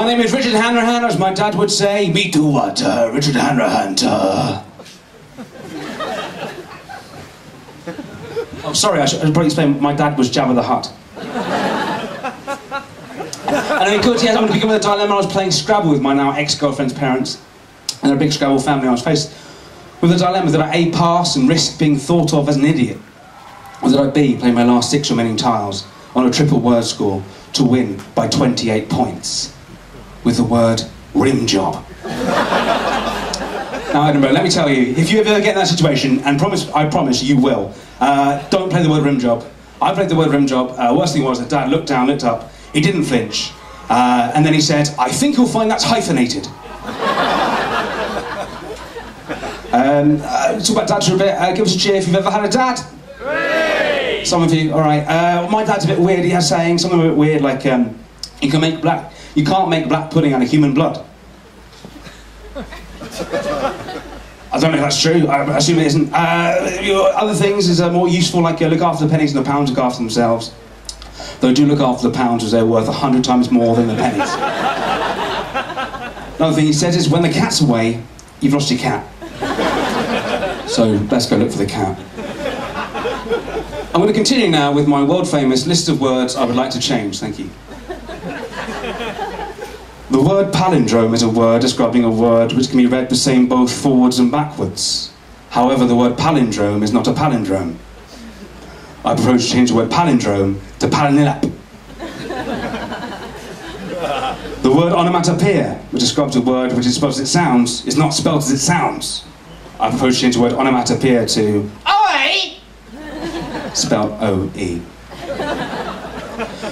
name is Richard Hanrahan, as my dad would say. Me too, what? Richard Hanrahan. Oh, sorry, I should probably explain. My dad was Jabba the Hutt. Anyway, good, yes, I'm going to begin with a dilemma. I was playing Scrabble with my now ex-girlfriend's parents, and they're a big Scrabble family. I was faced with a dilemma that I A, pass and risk being thought of as an idiot, or that I B, play my last 6 remaining tiles on a triple word score to win by 28 points with the word rim job. Now, Edinburgh, let me tell you, if you ever get in that situation, and I promise you will, don't play the word rim job. I played the word rim job. Worst thing was that Dad looked down, looked up, he didn't flinch, and then he said, I think you'll find that's hyphenated. Talk about dads for a bit. Give us a cheer if you've ever had a dad. Hooray! Some of you, all right. My dad's a bit weird. He has sayings, something a bit weird, like you can't make black pudding out of human blood. I don't know if that's true. I assume it isn't. Other things is more useful, like look after the pennies and the pounds look after themselves. Though do look after the pounds, as they're worth 100 times more than the pennies. Another thing he says is, when the cat's away, you've lost your cat. So let's go look for the cat. I'm going to continue now with my world-famous list of words I would like to change. Thank you. The word palindrome is a word describing a word which can be read the same both forwards and backwards. However, the word palindrome is not a palindrome. I propose to change the word palindrome to palinilap. The word onomatopoeia, which describes a word which is spelled as it sounds, is not spelled as it sounds. I propose to change the word onomatopoeia to OE, spelled O-E.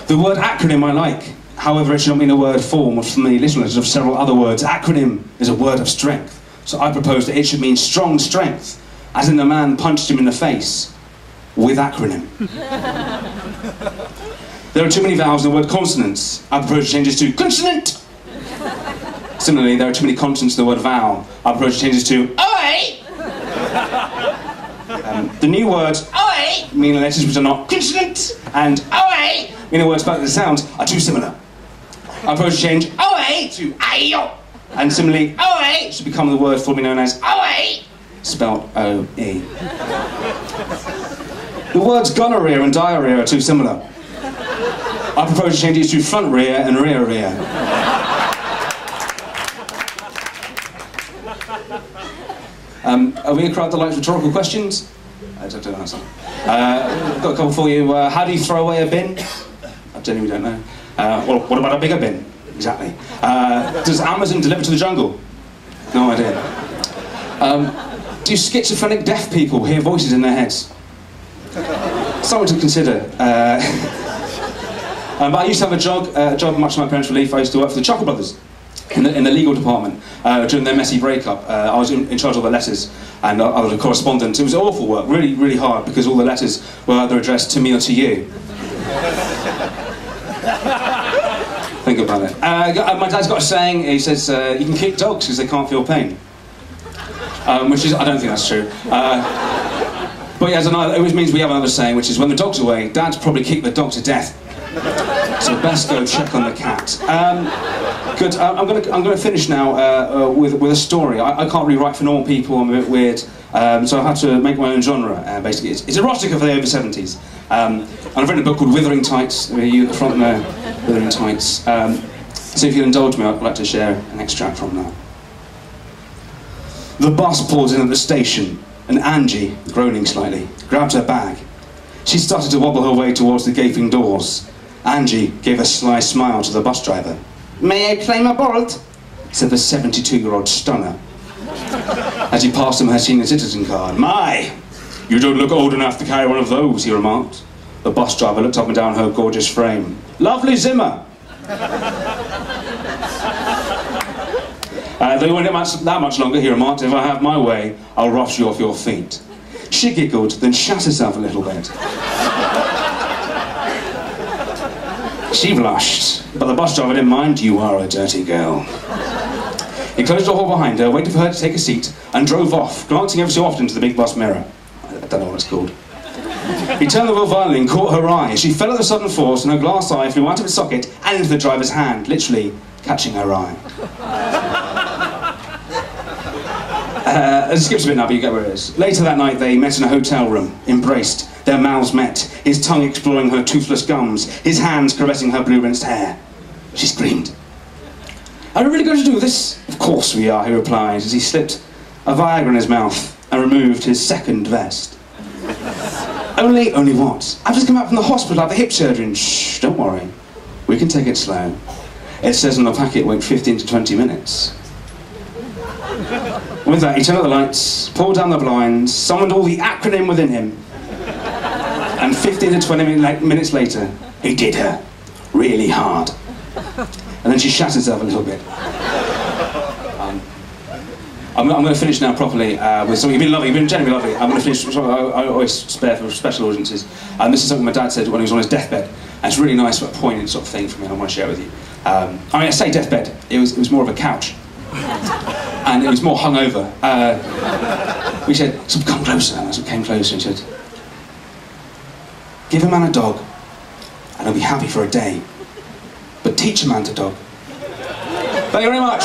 The word acronym I like. However, it should not mean a word form from the listeners of several other words. Acronym is a word of strength. So I propose that it should mean strong strength, as in the man punched him in the face with acronym. There are too many vowels in the word consonants. I propose to change this to consonant. Similarly, there are too many consonants in the word vowel. I propose to change this to OE. The new words OE mean letters which are not consonant, and OE meaning words spelled as it sounds are too similar. I propose to change OE to AIO, and similarly OE should become the word formerly known as OE, spelled O-E. The words gonorrhea and diarrhea are too similar. I propose to change these to front rear and rear rear. Are we a crowd that likes rhetorical questions? I don't know that song. I've got a couple for you. How do you throw away a bin? I genuinely don't know. Well, what about a bigger bin? Exactly. Does Amazon deliver to the jungle? No idea. Do schizophrenic deaf people hear voices in their heads? Something to consider. But I used to have a job much to my parents' relief. I used to work for the Chortle brothers in the legal department during their messy breakup. I was in charge of the letters, and I was a correspondent. It was awful work, really, really hard, because all the letters were either addressed to me or to you. Think about it. My dad's got a saying. He says, you can kick dogs because they can't feel pain. Which is, I don't think that's true. But yeah, it always means we have another saying, which is, when the dog's away, Dad's probably kicked the dog to death. So best go check on the cat. Good. I'm gonna finish now with a story. I can't really write for normal people. I'm a bit weird, so I had to make my own genre. Basically, it's erotica for the over 70s. And I've written a book called Withering Tights. You at the front there, Withering Tights. So if you'll indulge me, I'd like to share an extract from that. The bus pulls in at the station, and Angie, groaning slightly, grabbed her bag. She started to wobble her way towards the gaping doors. Angie gave a sly smile to the bus driver. "May I claim a bolt?" said the 72-year-old stunner, as he passed him her senior citizen card. "My, you don't look old enough to carry one of those," he remarked. The bus driver looked up and down her gorgeous frame. "Lovely Zimmer." "They won't last that much longer," he remarked. "If I have my way, I'll rush you off your feet." She giggled, then shat herself a little bit. She blushed, but the bus driver didn't mind. "You are a dirty girl." He closed the door behind her, waited for her to take a seat, and drove off, glancing every so often to the big bus mirror. I don't know what it's called. He turned the wheel violently and caught her eye. She fell at a sudden force, and her glass eye flew out of its socket and into the driver's hand, literally catching her eye. It skips a bit now, but you get where it is. Later that night, they met in a hotel room, embraced. Their mouths met, his tongue exploring her toothless gums, his hands caressing her blue-rinsed hair. She screamed. "Are we really going to do this?" "Of course we are," he replied, as he slipped a Viagra in his mouth and removed his second vest. Only what? "I've just come back from the hospital after hip surgery." "Shh, don't worry. We can take it slow. It says on the packet, wait 15 to 20 minutes. With that, he turned out the lights, pulled down the blinds, summoned all the acronym within him, and 15 to 20 minutes later, he did her really hard. And then she shat herself a little bit. I'm going to finish now properly with something. You've been lovely, you've been genuinely lovely. I'm going to finish something I always spare for special audiences. And this is something my dad said when he was on his deathbed. And it's really nice, but poignant sort of thing for me, and I want to share it with you. I mean, I say deathbed, it was more of a couch. And it was more hungover. We said, "So come closer," and as we came closer, he said, "Give a man a dog, and he'll be happy for a day. But teach a man to dog." Thank you very much.